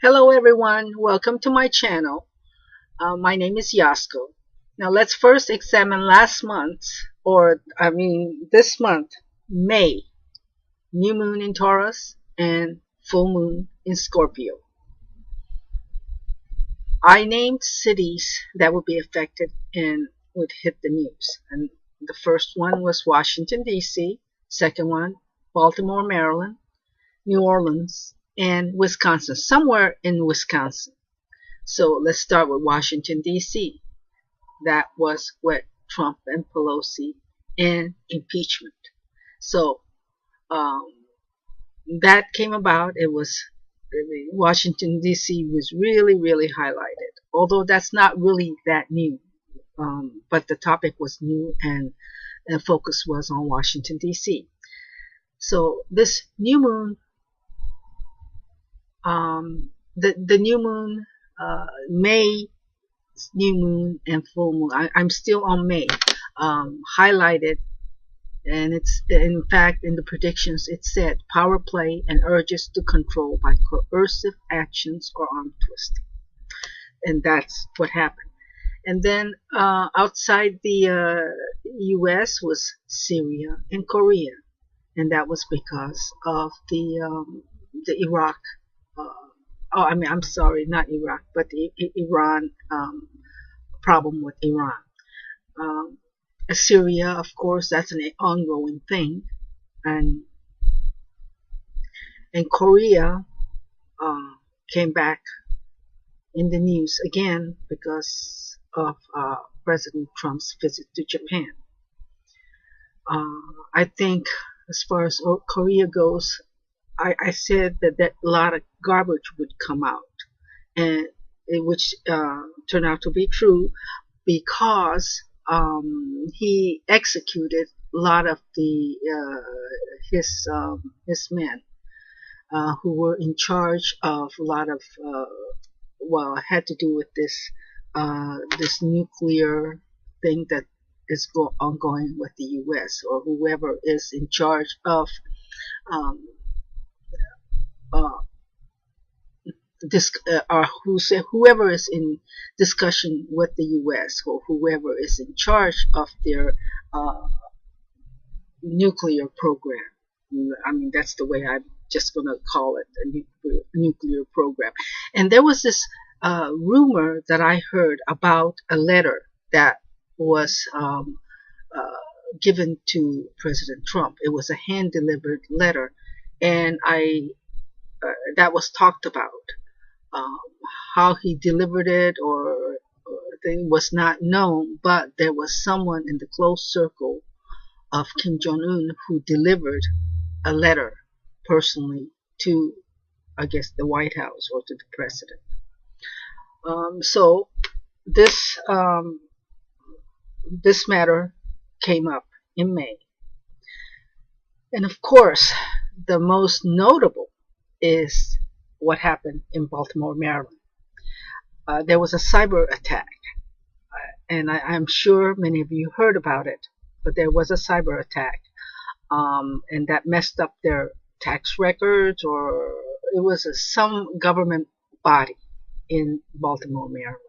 Hello everyone, welcome to my channel. My name is Yasko. Now let's first examine this month, May, new moon in Taurus and full moon in Scorpio. I named cities that would be affected and would hit the news. And the first one was Washington, D.C., second one, Baltimore, Maryland, New Orleans, and Wisconsin, somewhere in Wisconsin. So let's start with Washington, D.C. That was with Trump and Pelosi and impeachment. So that came about. Washington, D.C. was really highlighted. Although that's not really that new. But the topic was new and the focus was on Washington, D.C. So this new moon, the new moon, May new moon and full moon. I'm still on May, highlighted, and it's in fact in the predictions it said power play and urges to control by coercive actions or arm twisting, and that's what happened. And then outside the U.S. was Syria and Korea, and that was because of the Iraq. I'm sorry, not Iraq, but the Iran problem with Iran. Syria, of course, that's an ongoing thing, and Korea came back in the news again because of President Trump's visit to Japan. I think as far as Korea goes, I said that a lot of garbage would come out, and which turned out to be true because he executed a lot of his men who were in charge of a lot of had to do with this nuclear thing that is ongoing with the U.S. or whoever is in charge of whoever is in discussion with the U.S. or whoever is in charge of their nuclear program. I mean, that's the way I'm just going to call it, a nuclear program. And there was this rumor that I heard about a letter that was given to President Trump. It was a hand-delivered letter, and that was talked about. How he delivered it or thing was not known, but there was someone in the close circle of Kim Jong-un who delivered a letter personally to, I guess, the White House or to the president. So this matter came up in May, and of course, the most notable is what happened in Baltimore, Maryland. There was a cyber attack, and I'm sure many of you heard about it, but there was a cyber attack, and that messed up their tax records, or it was some government body in Baltimore, Maryland.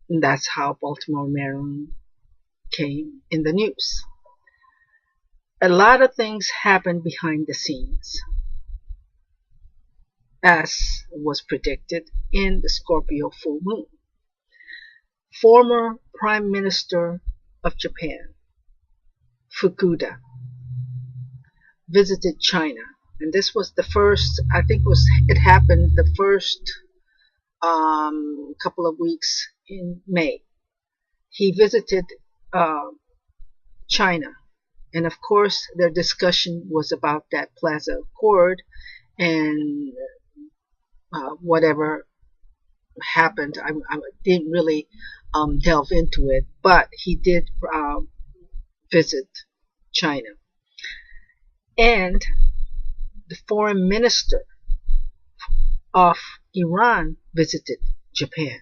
And that's how Baltimore, Maryland came in the news. A lot of things happened behind the scenes, as was predicted in the Scorpio full moon. Former Prime Minister of Japan, Fukuda, visited China, and this was the first, I think it happened the first couple of weeks in May. He visited China, and of course their discussion was about that Plaza Accord and whatever happened. I didn't really delve into it, but he did visit China. And the foreign minister of Iran visited Japan.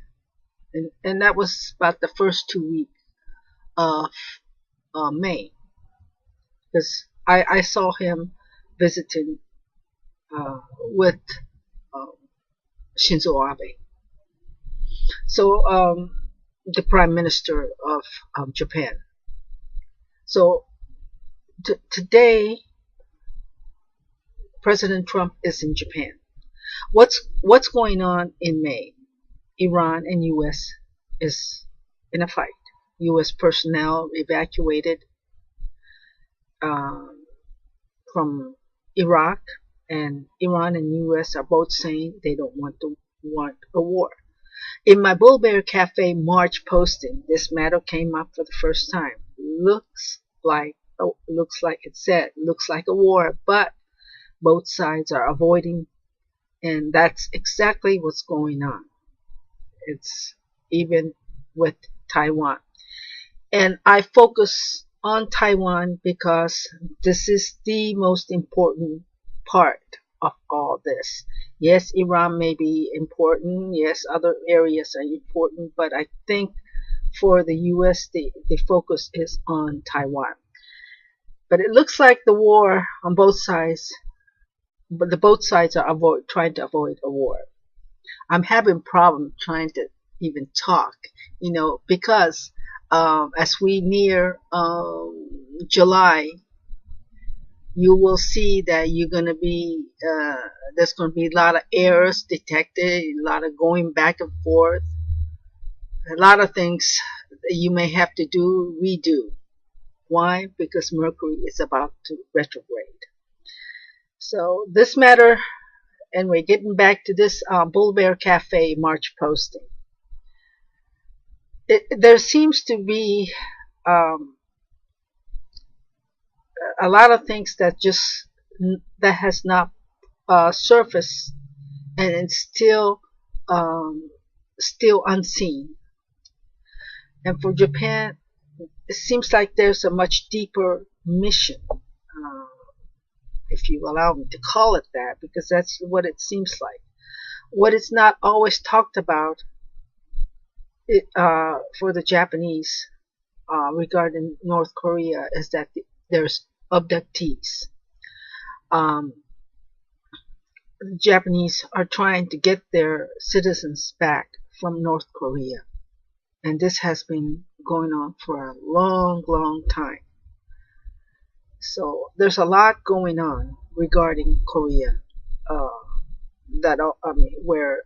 And that was about the first 2 weeks of May. Because I saw him visiting with Shinzo Abe. So the Prime Minister of Japan. So today, President Trump is in Japan. What's going on in May? Iran and U.S. is in a fight. U.S. personnel evacuated um, from Iraq, and Iran and U.S. are both saying they don't want a war. In my Bull Bear Cafe March posting, this matter came up for the first time. Looks like a war, but both sides are avoiding, and that's exactly what's going on. It's even with Taiwan. And I focus on Taiwan because this is the most important part of all this. Yes, Iran may be important. Yes, other areas are important. But I think for the U.S., the focus is on Taiwan. But it looks like the war on both sides, but both sides are trying to avoid a war. I'm having problem trying to even talk, because as we near July, you will see that there's going to be a lot of errors detected, a lot of going back and forth, a lot of things that you may have to redo. Why? Because Mercury is about to retrograde. So this matter, and we're getting back to this Bull Bear Cafe March posting. There seems to be a lot of things that has not surfaced, and it's still unseen. And for Japan, it seems like there's a much deeper mission, if you allow me to call it that, because that's what it seems like. What is not always talked about for the Japanese regarding North Korea is that there's abductees. The Japanese are trying to get their citizens back from North Korea, and this has been going on for a long, long time. So there's a lot going on regarding Korea, where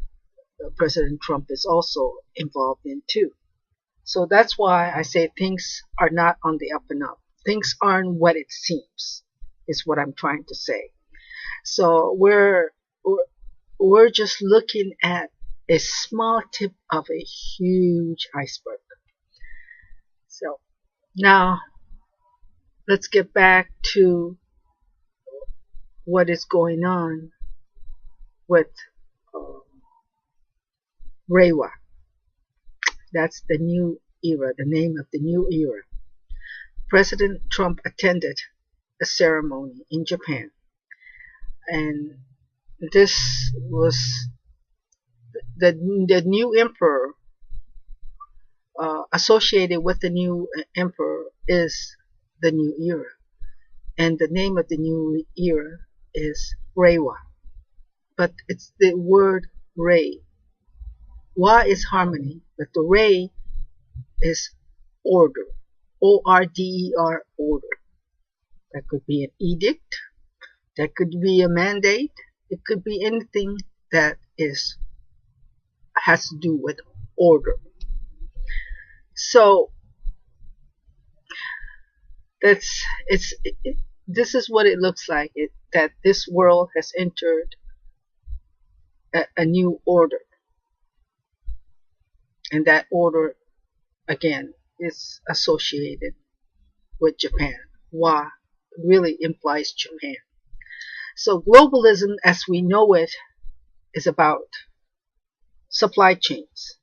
President Trump is also involved in too. So that's why I say things are not on the up and up. Things aren't what it seems, is what I'm trying to say. So we're just looking at a small tip of a huge iceberg. So now let's get back to what is going on with Reiwa. That's the new era, the name of the new era. President Trump attended a ceremony in Japan, and this was the new emperor. Associated with the new emperor is the new era, and the name of the new era is Reiwa. But it's the word Rei. Wa is harmony, but the Rei is order. O-R-D-E-R, order. That could be an edict. That could be a mandate. It could be anything that has to do with order. So this is what it looks like. That this world has entered a new order, and that order again is associated with Japan. Wa really implies Japan. So globalism as we know it is about supply chains,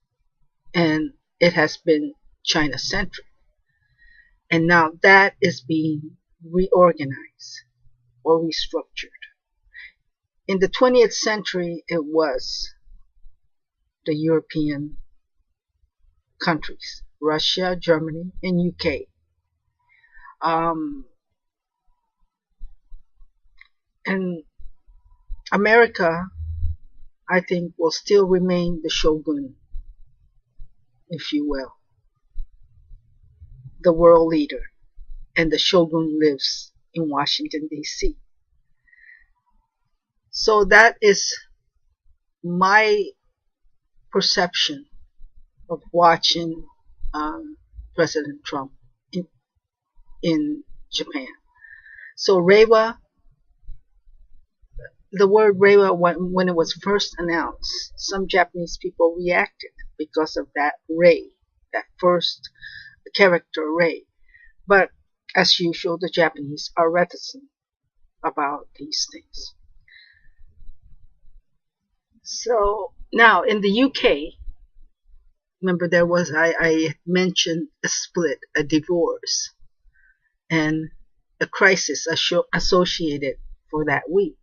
and it has been China-centric. And now that is being reorganized or restructured. In the 20th century, it was the European countries, Russia, Germany, and UK. And America I think, will still remain the shogun, if you will, the world leader, and the shogun lives in Washington, D.C. So that is my perception of watching President Trump in Japan. So Reiwa, the word Reiwa, when it was first announced, some Japanese people reacted because of that Rei, that first character Rei. But as usual, the Japanese are reticent about these things. So now in the UK, remember there was, I mentioned a split, a divorce, and a crisis associated for that week.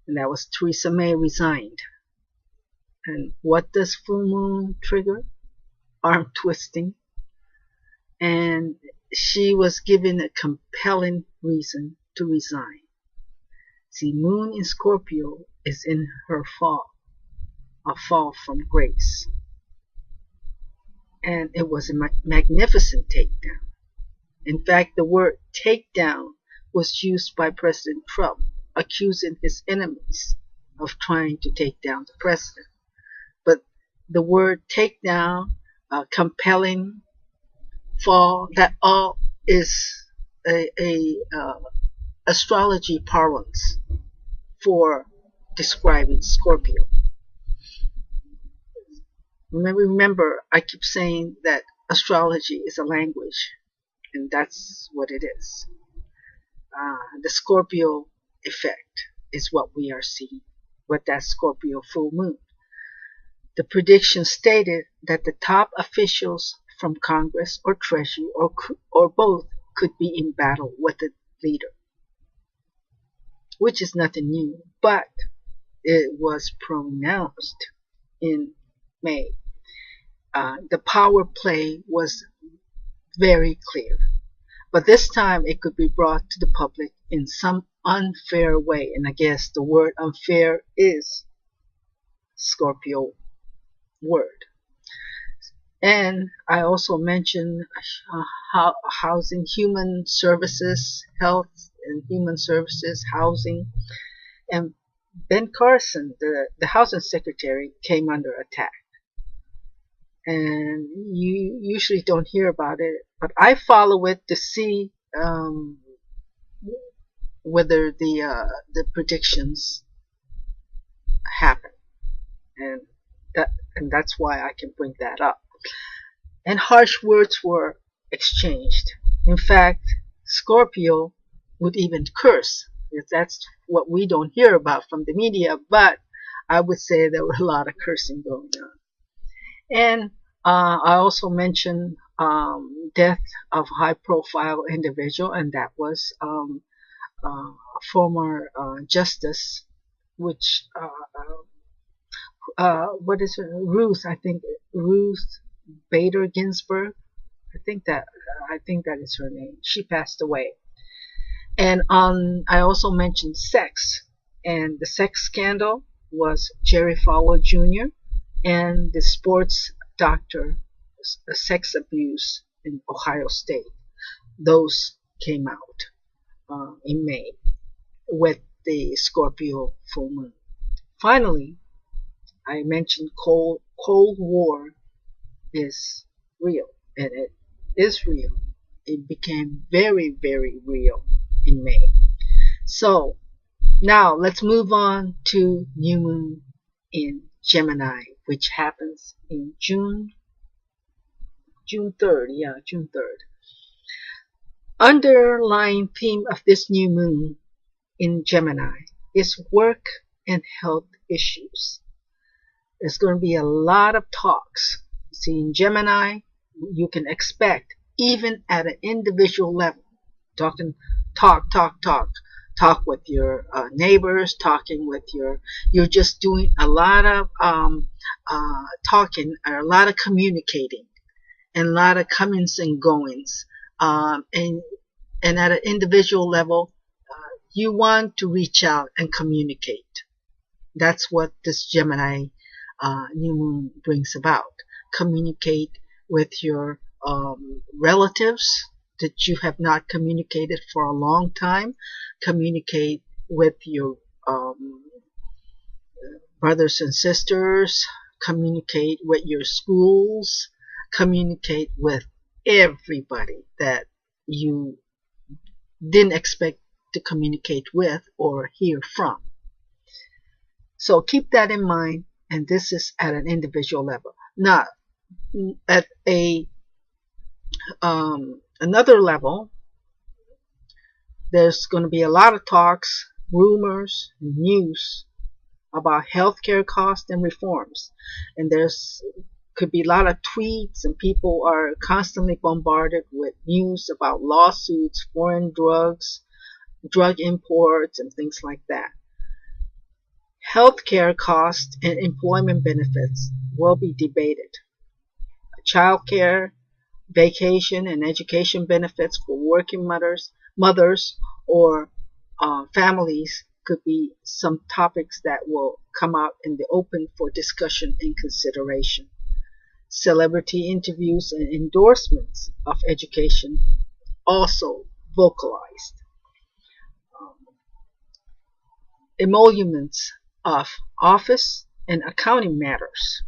And that was Theresa May resigned. And what does full moon trigger? Arm twisting. And she was given a compelling reason to resign. See, moon in Scorpio is in her fall, a fall from grace. And it was a magnificent takedown. In fact, the word takedown was used by President Trump, accusing his enemies of trying to take down the president. But the word takedown, compelling, fall, that all is a astrology parlance for describing Scorpio. Remember, I keep saying that astrology is a language, and that's what it is. The Scorpio effect is what we are seeing with that Scorpio full moon. The prediction stated that the top officials from Congress or Treasury or both could be in battle with the leader, which is nothing new, but it was pronounced in May. The power play was very clear, but this time it could be brought to the public in some unfair way, and I guess the word unfair is Scorpio word. And I also mentioned housing, human services, health and human services, housing. And Ben Carson, the housing secretary, came under attack. And you usually don't hear about it, but I follow it to see whether the predictions happen, and that's why I can bring that up. And harsh words were exchanged. In fact, Scorpio would even curse. That's what we don't hear about from the media, but I would say there were a lot of cursing going on. And I also mentioned death of a high-profile individual, and that was a former justice, which what is her? Ruth, I think Ruth Bader Ginsburg. I think that is her name. She passed away. And I also mentioned sex, and the sex scandal was Jerry Falwell Jr. and the sports doctor, sex abuse in Ohio State. Those came out in May with the Scorpio full moon. Finally, I mentioned Cold War is real, and it is real. It became very, very real in May. So now let's move on to new moon in Gemini, which happens in June 3rd. Yeah, June 3rd. Underlying theme of this new moon in Gemini is work and health issues. There's going to be a lot of talks. See, in Gemini, you can expect, even at an individual level, talk with your neighbors, talking with you're just doing a lot of talking, or a lot of communicating, and a lot of comings and goings, and at an individual level, you want to reach out and communicate. That's what this Gemini new moon brings about. Communicate with your relatives that you have not communicated for a long time. Communicate with your brothers and sisters. Communicate with your schools. Communicate with everybody that you didn't expect to communicate with or hear from. So keep that in mind, and this is at an individual level. Now, at a another level, there's going to be a lot of talks, rumors, news about healthcare costs and reforms, and there's could be a lot of tweets, and people are constantly bombarded with news about lawsuits, foreign drugs, drug imports, and things like that. Healthcare costs and employment benefits will be debated. Childcare, vacation, and education benefits for working mothers or families could be some topics that will come out in the open for discussion and consideration. Celebrity interviews and endorsements of education also vocalized. Emoluments of office and accounting matters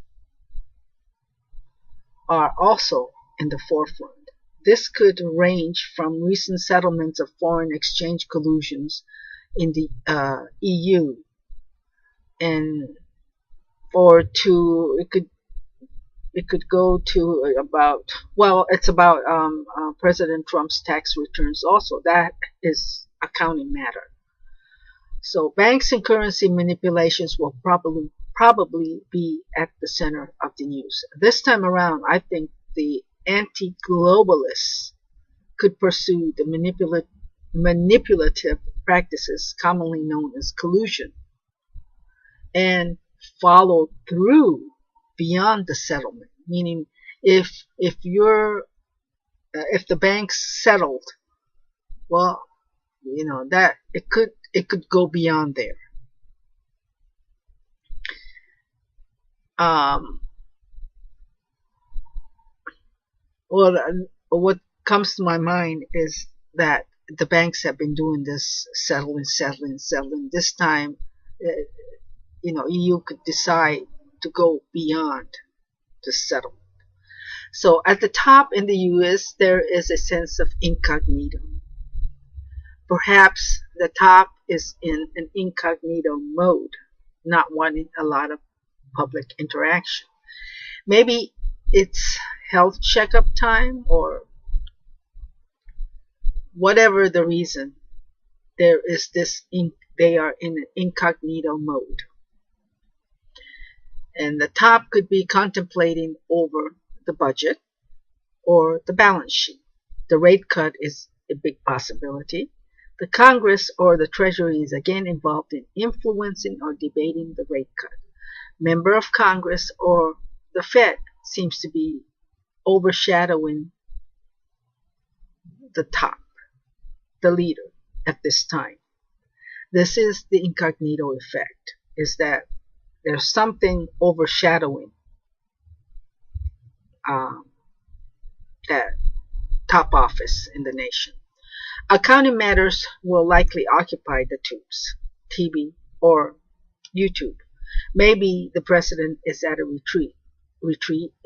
are also in the forefront. This could range from recent settlements of foreign exchange collusions in the EU, and or to it could go to about, well, it's about President Trump's tax returns also. That is accounting matter. So banks and currency manipulations will probably be at the center of the news. This time around, I think the anti-globalists could pursue the manipulative practices commonly known as collusion and follow through beyond the settlement. Meaning, if the banks settled, well, that it could go beyond there. What comes to my mind is that the banks have been doing this settling. This time, EU could decide to go beyond the settlement. So at the top in the US, there is a sense of incognito. Perhaps the top is in an incognito mode, not wanting a lot of public interaction. Maybe it's health checkup time, or whatever the reason, there is they are in an incognito mode. And the top could be contemplating over the budget or the balance sheet. The rate cut is a big possibility. The Congress or the Treasury is again involved in influencing or debating the rate cut. Member of Congress or the Fed seems to be overshadowing the top, the leader at this time. This is the incognito effect, is that there's something overshadowing that top office in the nation. Accounting matters will likely occupy the tubes, TV, or YouTube. Maybe the president is at a retreat,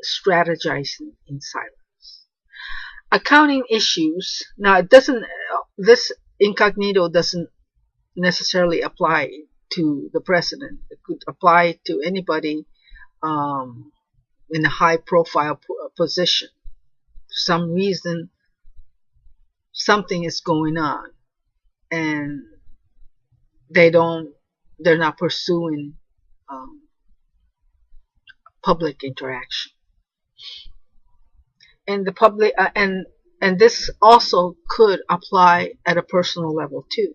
strategizing in silence. Accounting issues, now this incognito doesn't necessarily apply to the president. It could apply to anybody in a high profile position. For some reason, something is going on, and they're not pursuing public interaction. And the public and this also could apply at a personal level too.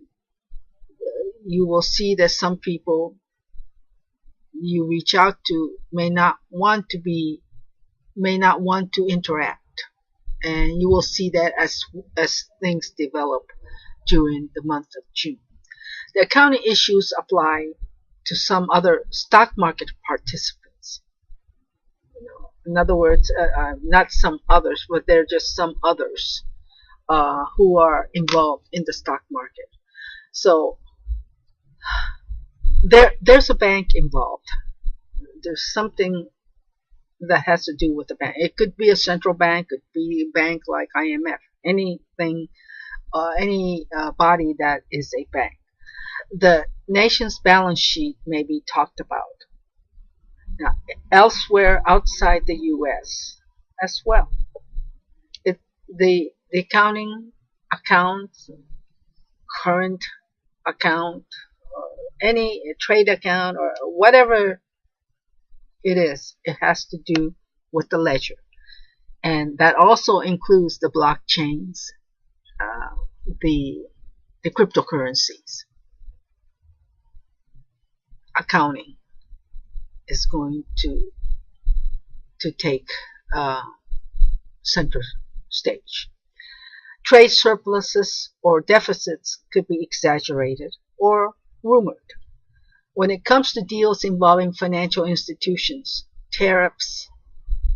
You will see that some people you reach out to may not want to interact, and you will see that as things develop during the month of June. The accounting issues apply to some other stock market participants. In other words, not some others, but they're just some others who are involved in the stock market. So there's a bank involved. There's something that has to do with the bank. It could be a central bank, it could be a bank like IMF, anything, any body that is a bank. The nation's balance sheet may be talked about. Now, elsewhere outside the U.S. as well, the accounting accounts, current account, any trade account, or whatever it is, it has to do with the ledger. And that also includes the blockchains, the cryptocurrencies. Accounting is going to take center stage. Trade surpluses or deficits could be exaggerated or rumored. When it comes to deals involving financial institutions, tariffs,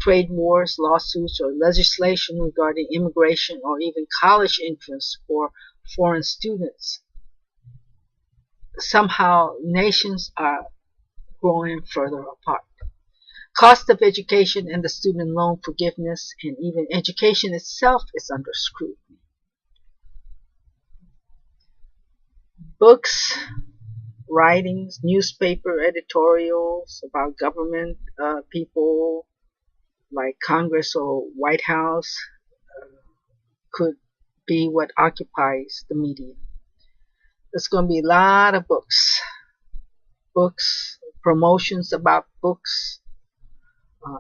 trade wars, lawsuits, or legislation regarding immigration or even college entrance for foreign students, somehow nations are growing further apart. Cost of education and the student loan forgiveness and even education itself is under scrutiny. Books, writings, newspaper editorials about government people like Congress or White House could be what occupies the media. There's going to be a lot of books, promotions about books,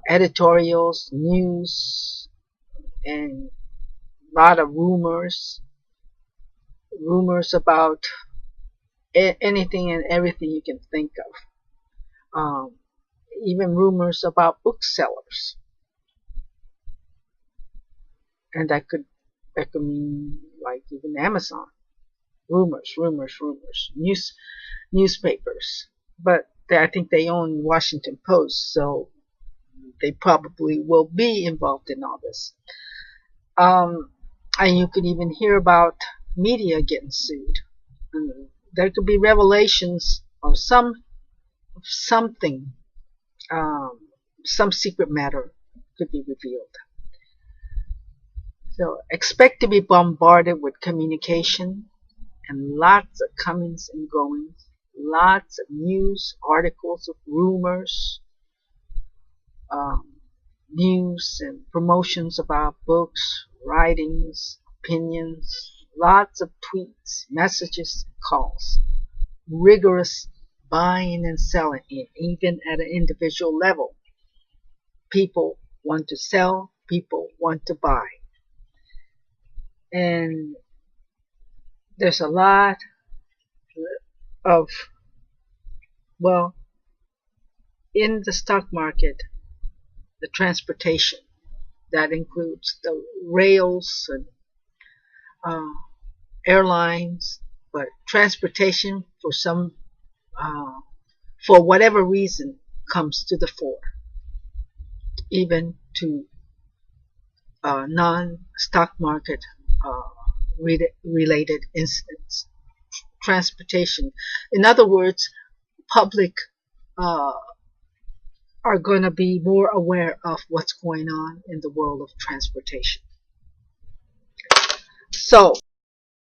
editorials, news, and a lot of rumors about anything and everything you can think of. Even rumors about booksellers, and that could mean like even Amazon. Rumors, newspapers, but I think they own Washington Post, so they probably will be involved in all this. And you could even hear about media getting sued. There could be revelations or something, some secret matter could be revealed. So expect to be bombarded with communication and lots of comings and goings, lots of news, articles of rumors, news and promotions about books, writings, opinions, lots of tweets, messages, calls, rigorous buying and selling, even at an individual level. People want to sell, people want to buy. And there's a lot of, well, in the stock market, the transportation, that includes the rails and airlines, but transportation for whatever reason comes to the fore, even to non-stock market related incidents. Transportation, in other words, public are going to be more aware of what's going on in the world of transportation. So